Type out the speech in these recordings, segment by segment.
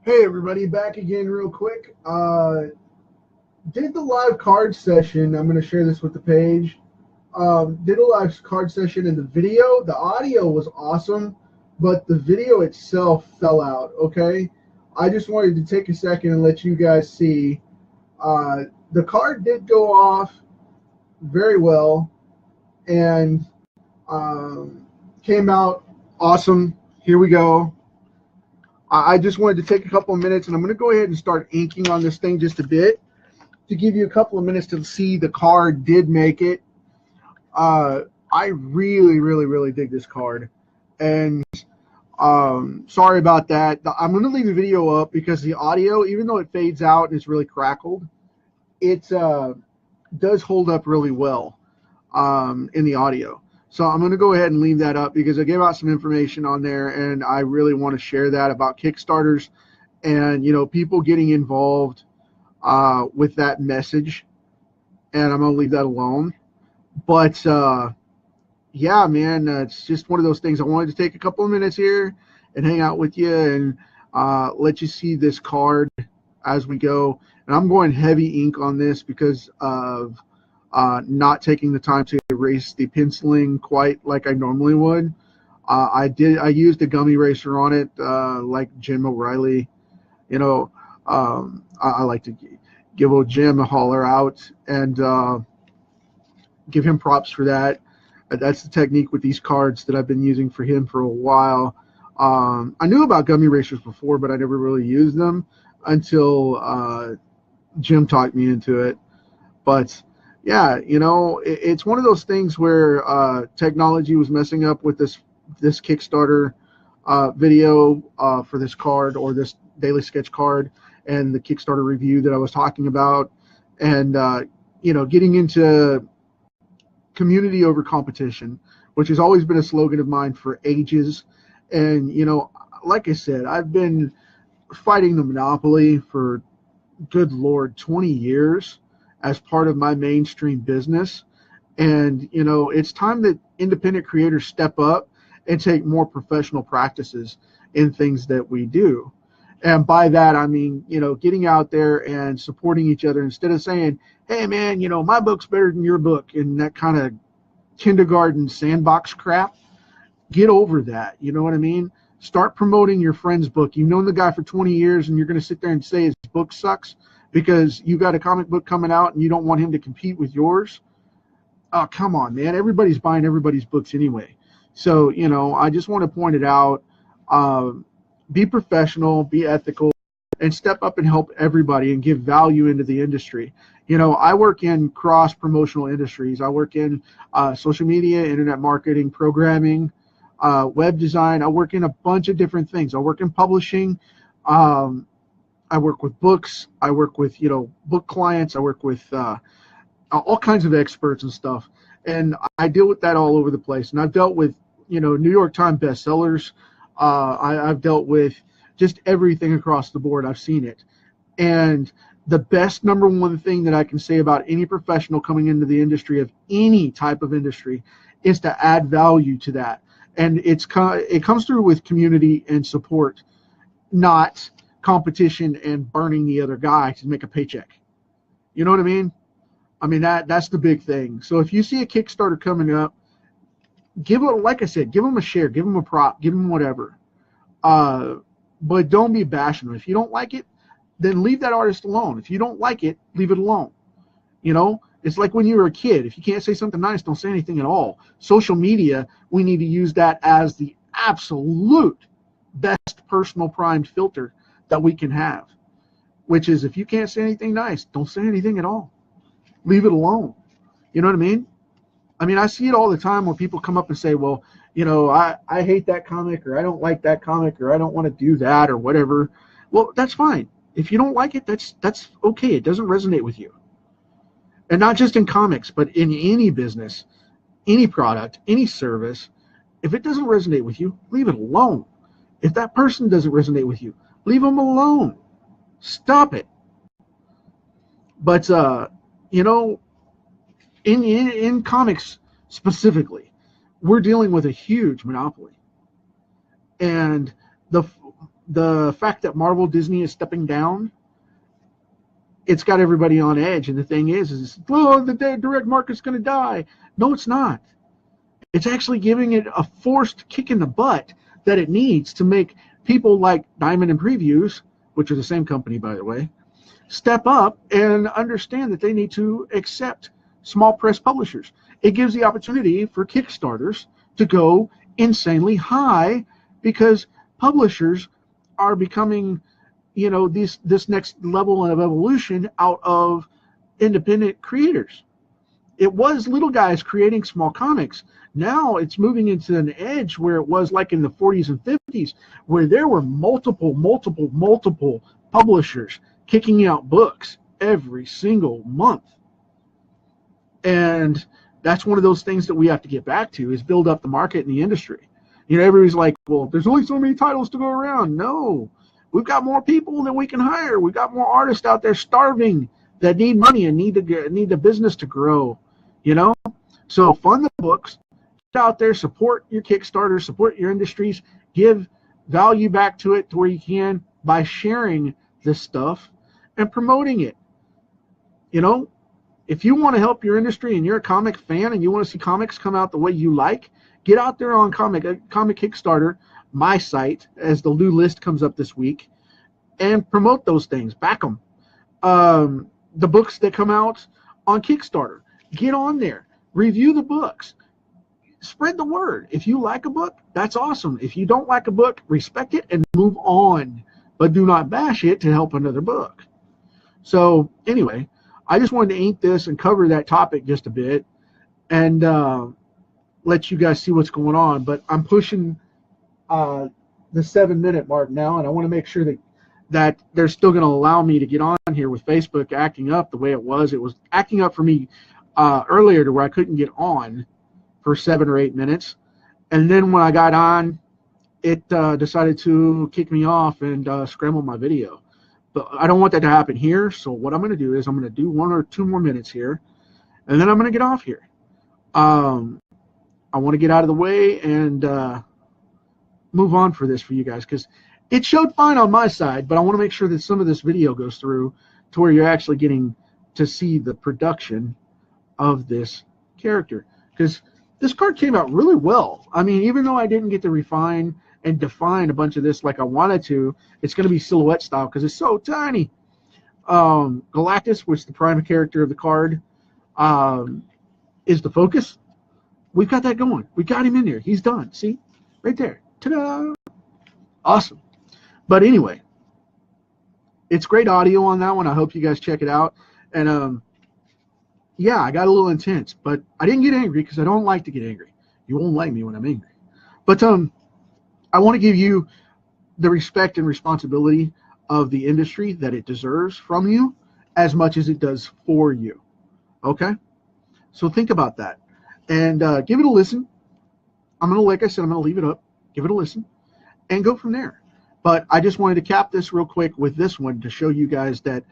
Hey everybody, back again real quick. Did the live card session. I'm going to share this with the page. Did a live card session, and the audio was awesome, but the video itself fell out. Okay, I just wanted to take a second and let you guys see. The card did go off very well, and came out awesome. Here we go. I just wanted to take a couple of minutes, and I'm going to go ahead and start inking on this thing just a bit to give you a couple of minutes to see the card did make it. I really dig this card, and sorry about that. I'm going to leave the video up because the audio, even though it fades out and it's really crackled, it does hold up really well in the audio. So I'm going to go ahead and leave that up because I gave out some information on there, and I really want to share that about Kickstarters and, people getting involved with that message. And I'm going to leave that alone. But yeah, man, it's just one of those things. I wanted to take a couple of minutes here and hang out with you and let you see this card as we go. And I'm going heavy ink on this because of not taking the time to erase the penciling quite like I normally would. I used a gum eraser on it, like Jim O'Reilly. I like to give old Jim a holler out and give him props for that. That's the technique with these cards that I've been using for him for a while. I knew about gum erasers before, but I never really used them until Jim talked me into it. But yeah, it's one of those things where technology was messing up with this Kickstarter video for this card, or this daily sketch card, and the Kickstarter review that I was talking about, and getting into community over competition, which has always been a slogan of mine for ages. And like I said, I've been fighting the monopoly for, good Lord, 20 years as part of my mainstream business. And it's time that independent creators step up and take more professional practices in things that we do. And by that, I mean, getting out there and supporting each other instead of saying, hey man, my book's better than your book, and that kind of kindergarten sandbox crap. Get over that. You know what I mean? Start promoting your friend's book. You've known the guy for 20 years, and you're going to sit there and say his book sucks because you got a comic book coming out and you don't want him to compete with yours. Oh, come on, man. Everybody's buying everybody's books anyway. So, I just want to point it out. Be professional, be ethical, and step up and help everybody and give value into the industry. I work in cross-promotional industries. I work in social media, internet marketing, programming, web design. I work in a bunch of different things. I work in publishing. I work with books. I work with, book clients. I work with all kinds of experts and stuff. And I deal with that all over the place. And I've dealt with, New York Times bestsellers. I've dealt with just everything across the board. I've seen it. And the best number one thing that I can say about any professional coming into the industry of any type of industry is to add value to that. And it comes through with community and support, not competition and burning the other guy to make a paycheck. You know what I mean? I mean, that's the big thing. So if you see a Kickstarter coming up, like I said, give them a share, give them a prop, give them whatever. But don't be bashing them. If you don't like it, then leave that artist alone. If you don't like it, leave it alone. It's like when you were a kid. If you can't say something nice, don't say anything at all. Social media, we need to use that as the absolute best personal primed filter that we can have, which is if you can't say anything nice, don't say anything at all. Leave it alone. You know what I mean? I see it all the time where people come up and say, well, I hate that comic, or I don't like that comic, or I don't want to do that, or whatever. Well, that's fine. If you don't like it, that's okay. It doesn't resonate with you. And not just in comics, but in any business, any product, any service. If it doesn't resonate with you, leave it alone. If that person doesn't resonate with you, leave them alone. Stop it. But, in comics specifically, we're dealing with a huge monopoly. And the fact that Marvel Disney is stepping down, it's got everybody on edge. And the thing is oh, the direct market's going to die. No, it's not. It's actually giving it a forced kick in the butt that it needs to make people like Diamond and Previews, which are the same company, by the way, step up and understand that they need to accept small press publishers. It gives the opportunity for Kickstarters to go insanely high because publishers are becoming, you know, this next level of evolution out of independent creators. It was little guys creating small comics. Now it's moving into an edge where it was like in the 40s and 50s, where there were multiple publishers kicking out books every single month. And that's one of those things that we have to get back to, is build up the market in the industry. You know, everybody's like, well, there's only so many titles to go around. No, we've got more people than we can hire. We've got more artists out there starving that need money and need the business to grow, you know? So fund the books, get out there, support your Kickstarter, support your industries, give value back to it to where you can by sharing this stuff and promoting it. You know, if you want to help your industry and you're a comic fan and you want to see comics come out the way you like, get out there on Comic Kickstarter, my site, as the new list comes up this week, and promote those things. Back them. The books that come out on Kickstarter, get on there. Review the books. Spread the word. If you like a book, that's awesome. If you don't like a book, respect it and move on. But do not bash it to help another book. So anyway, I just wanted to ink this and cover that topic just a bit and let you guys see what's going on. But I'm pushing the 7-minute mark now, and I want to make sure that they're still going to allow me to get on here with Facebook acting up the way it was. It was acting up for me earlier to where I couldn't get on for 7 or 8 minutes. And then when I got on, it decided to kick me off and scramble my video. But I don't want that to happen here. So what I'm going to do is I'm going to do 1 or 2 more minutes here, and then I'm going to get off here. I want to get out of the way and move on for this for you guys, because it showed fine on my side, but I want to make sure that some of this video goes through to where you're actually getting to see the production of this character, because this card came out really well. I mean, even though I didn't get to refine and define a bunch of this like I wanted to, it's going to be silhouette style because it's so tiny. Galactus, which is the prime character of the card, is the focus. We've got that going. We got him in there. He's done. See? Right there. Ta-da! Awesome. But anyway, it's great audio on that one. I hope you guys check it out. And yeah, I got a little intense, but I didn't get angry because I don't like to get angry. You won't like me when I'm angry. But I want to give you the respect and responsibility of the industry that it deserves from you as much as it does for you. Okay? So think about that. And give it a listen. Like I said, I'm going to leave it up. Give it a listen and go from there. But I just wanted to cap this real quick with this one to show you guys that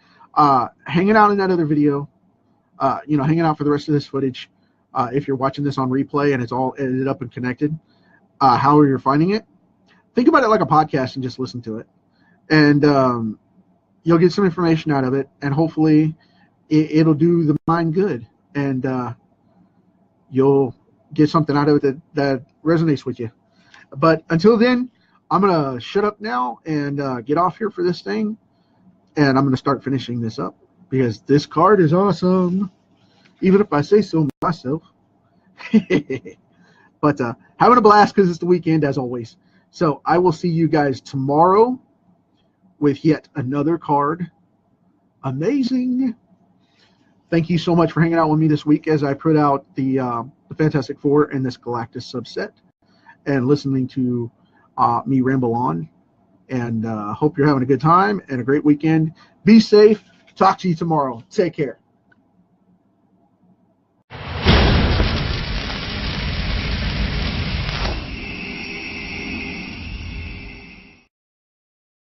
hanging out in that other video, hanging out for the rest of this footage, if you're watching this on replay and it's all edited up and connected, how you're finding it, think about it like a podcast and just listen to it. And you'll get some information out of it, and hopefully it'll do the mind good. And you'll get something out of it that resonates with you. But until then, I'm going to shut up now and get off here for this thing. And I'm going to start finishing this up because this card is awesome, even if I say so myself. But having a blast because it's the weekend as always. So I will see you guys tomorrow with yet another card. Amazing. Thank you so much for hanging out with me this week as I put out the Fantastic Four and this Galactus subset and listening to me ramble on. And hope you're having a good time and a great weekend. Be safe. Talk to you tomorrow. Take care.